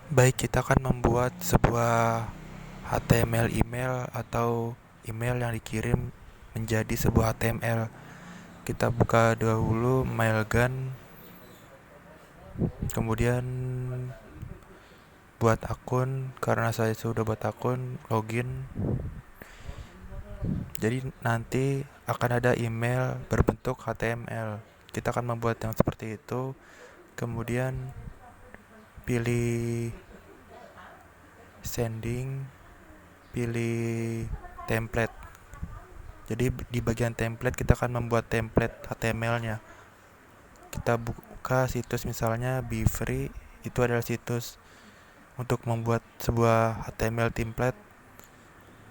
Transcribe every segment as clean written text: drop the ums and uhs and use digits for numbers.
Baik, kita akan membuat sebuah HTML email atau email yang dikirim menjadi sebuah HTML. Kita buka dahulu Mailgun, kemudian buat akun. Karena saya sudah buat akun, login. Jadi nanti akan ada email berbentuk HTML. Kita akan membuat yang seperti itu. Kemudian pilih sending, pilih template. Jadi di bagian template kita akan membuat template HTML-nya. Kita buka situs misalnya Befree, itu adalah situs untuk membuat sebuah HTML template.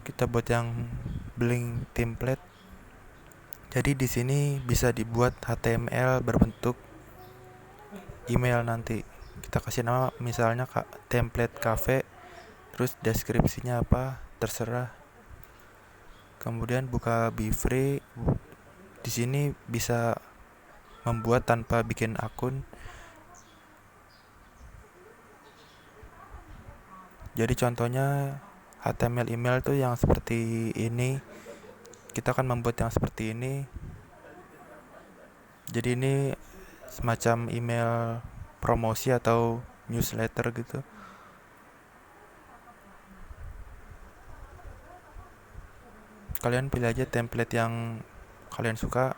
Kita buat yang blank template. Jadi di sini bisa dibuat HTML berbentuk email nanti. Kita kasih nama misalnya template cafe, terus deskripsinya apa, terserah. Kemudian buka Befree. Di sini bisa membuat tanpa bikin akun. Jadi contohnya HTML email tuh yang seperti ini. Kita akan membuat yang seperti ini. Jadi ini semacam email promosi atau newsletter gitu. Kalian pilih aja template yang kalian suka.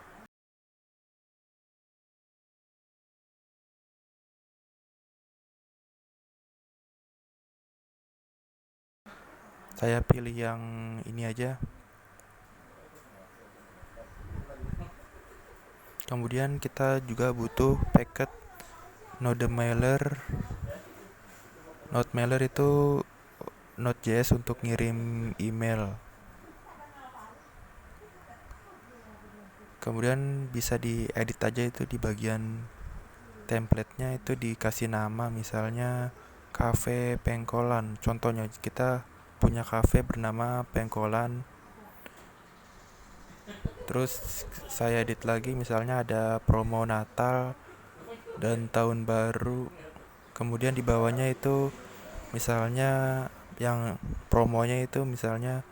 Saya pilih yang ini aja. Kemudian kita juga butuh packet node mailer. Node mailer itu Node.js untuk ngirim email. Kemudian bisa diedit aja itu di bagian template-nya, itu dikasih nama misalnya cafe pengkolan. Contohnya kita punya cafe bernama Pengkolan. Terus saya edit lagi misalnya ada promo Natal dan tahun baru. Kemudian di bawahnya itu misalnya yang promonya itu misalnya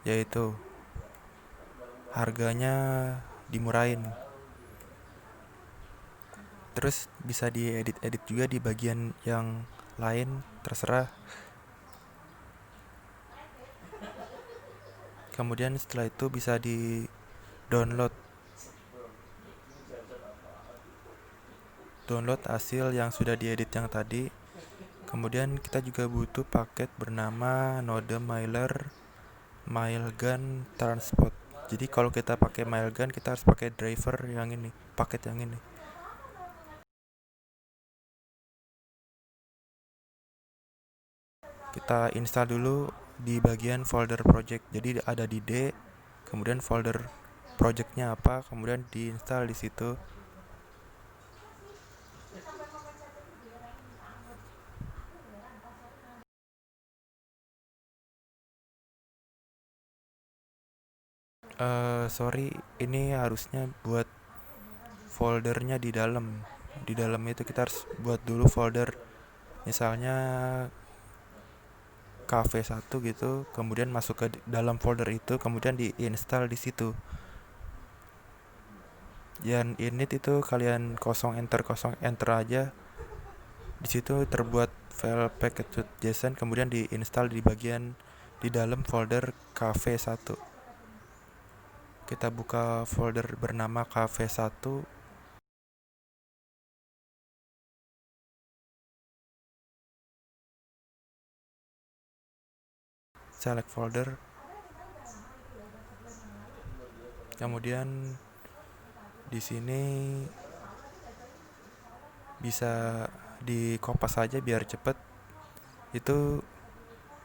yaitu harganya dimurahin. Terus bisa diedit-edit juga di bagian yang lain, terserah. Kemudian setelah itu bisa di download. Download hasil yang sudah diedit yang tadi. Kemudian kita juga butuh paket bernama node mailer mailgun transport. Jadi kalau kita pakai mailgun kita harus pakai driver yang ini, paket yang ini. Kita install dulu di bagian folder project. Jadi ada di D, kemudian folder projectnya apa, kemudian diinstal di situ. Sorry, ini harusnya buat foldernya di dalam. Di dalam itu kita harus buat dulu folder, misalnya cafe 1 gitu, kemudian masuk ke dalam folder itu, kemudian diinstal di situ. Yang init itu kalian kosong enter aja. Di situ terbuat file package.json, kemudian diinstal di bagian di dalam folder cafe 1. Kita buka folder bernama cafe 1. Select folder. Kemudian di sini bisa di kopas aja biar cepet. Itu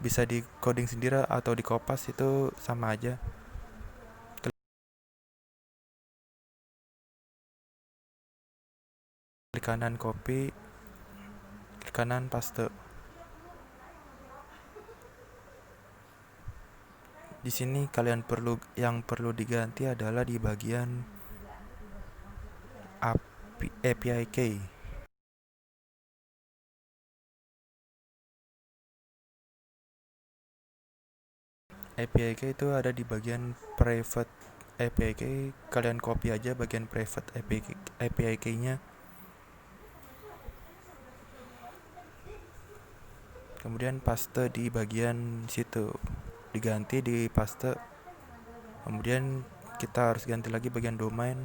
bisa di coding sendiri atau di kopas, itu sama aja. Klik kanan copy, klik kanan paste. Di sini kalian perlu diganti adalah di bagian API key. API key itu ada di bagian private API key. Kalian copy aja bagian private API key-nya, kemudian paste di bagian situ, diganti di paste. Kemudian kita harus ganti lagi bagian domain,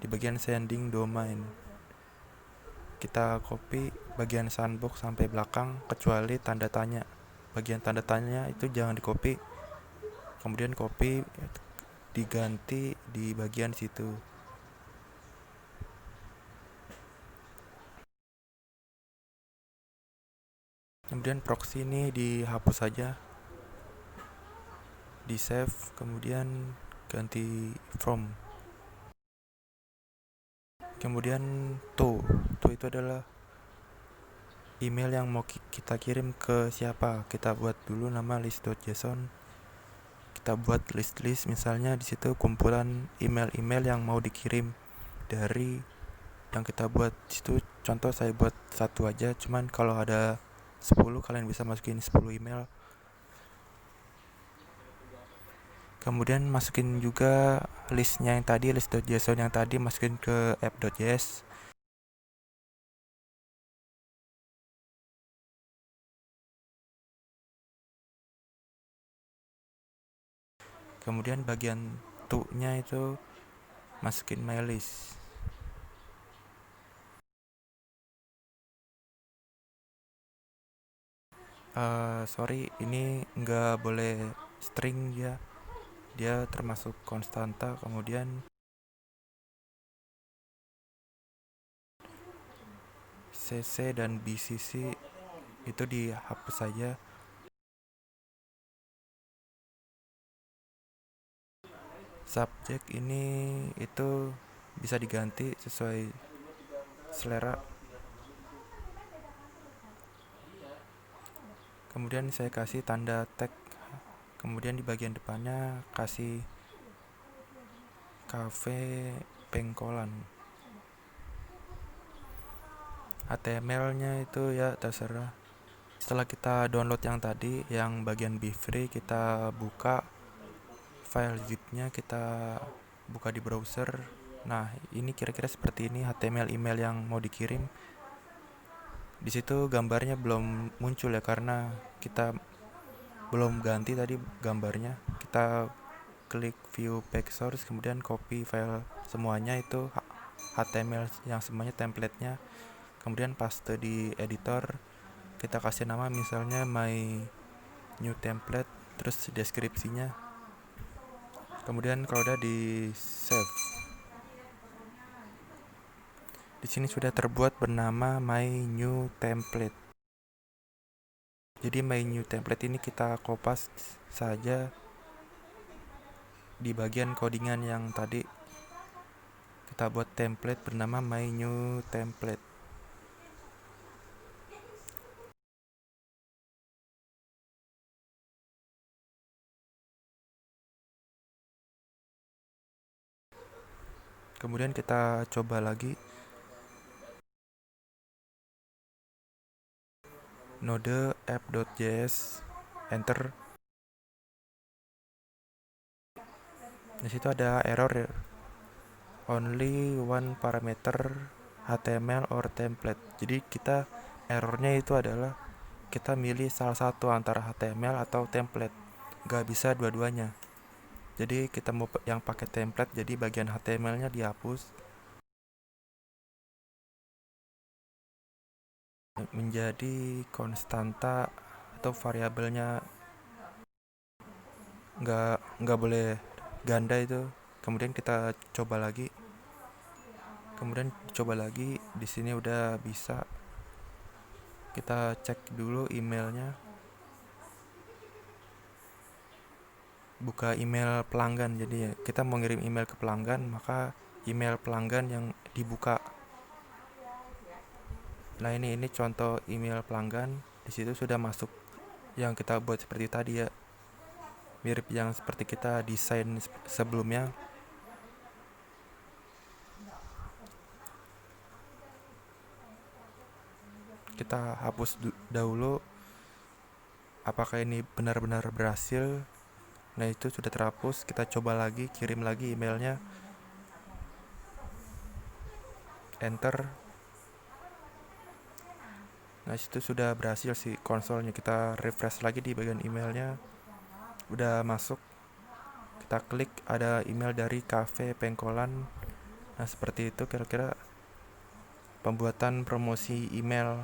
di bagian sending domain kita copy bagian sandbox sampai belakang kecuali tanda tanya. Bagian tanda tanya itu jangan di copy, kemudian copy diganti di bagian situ. Kemudian proxy ini dihapus saja, di save, kemudian ganti from. Kemudian to itu adalah email yang mau kita kirim ke siapa. Kita buat dulu nama list.json. Kita buat list misalnya di situ kumpulan email-email yang mau dikirim dari yang kita buat. Situ contoh saya buat satu aja, cuman kalau ada 10 kalian bisa masukin 10 email. Kemudian masukin juga listnya yang tadi, list.json yang tadi masukin ke app.js. Kemudian bagian to-nya itu masukin my list. Sorry, ini nggak boleh string ya, dia termasuk konstanta. Kemudian cc dan bcc itu dihapus saja. Subject ini itu bisa diganti sesuai selera. Kemudian saya kasih tanda tag, kemudian di bagian depannya kasih cafe pengkolan. HTML-nya itu ya terserah. Setelah kita download yang tadi, yang bagian be free, kita buka file zip-nya, kita buka di browser. Nah, ini kira-kira seperti ini HTML email yang mau dikirim. Di situ gambarnya belum muncul ya karena kita belum ganti tadi gambarnya. Kita klik view page source, kemudian copy file semuanya itu HTML yang semuanya template-nya, kemudian paste di editor. Kita kasih nama misalnya my new template, terus deskripsinya. Kemudian kalau udah di save. Di sini sudah terbuat bernama my new template. Jadi my new template ini kita kopas saja di bagian codingan yang tadi. Kita buat template bernama my new template. Kemudian kita coba lagi. Node app.js, enter. Di situ ada error, only one parameter HTML or template. Jadi kita errornya itu adalah kita milih salah satu antara HTML atau template, nggak bisa dua-duanya. Jadi kita mau yang pakai template, jadi bagian HTML-nya dihapus menjadi konstanta atau variabelnya nggak boleh ganda itu. Kemudian kita coba lagi. Di sini udah bisa. Kita cek dulu emailnya. Buka email pelanggan. Jadi ya, kita mau ngirim email ke pelanggan, maka email pelanggan yang dibuka. Nah, ini contoh email pelanggan. Di situ sudah masuk yang kita buat seperti tadi ya. Mirip yang seperti kita desain sebelumnya. Kita hapus dahulu. Apakah ini benar-benar berhasil? Nah, itu sudah terhapus. Kita coba lagi, kirim lagi emailnya, enter. Nah, itu sudah berhasil sih konsolnya. Kita refresh lagi di bagian emailnya, udah masuk. Kita klik, ada email dari Cafe Pengkolan. Nah, seperti itu kira-kira pembuatan promosi email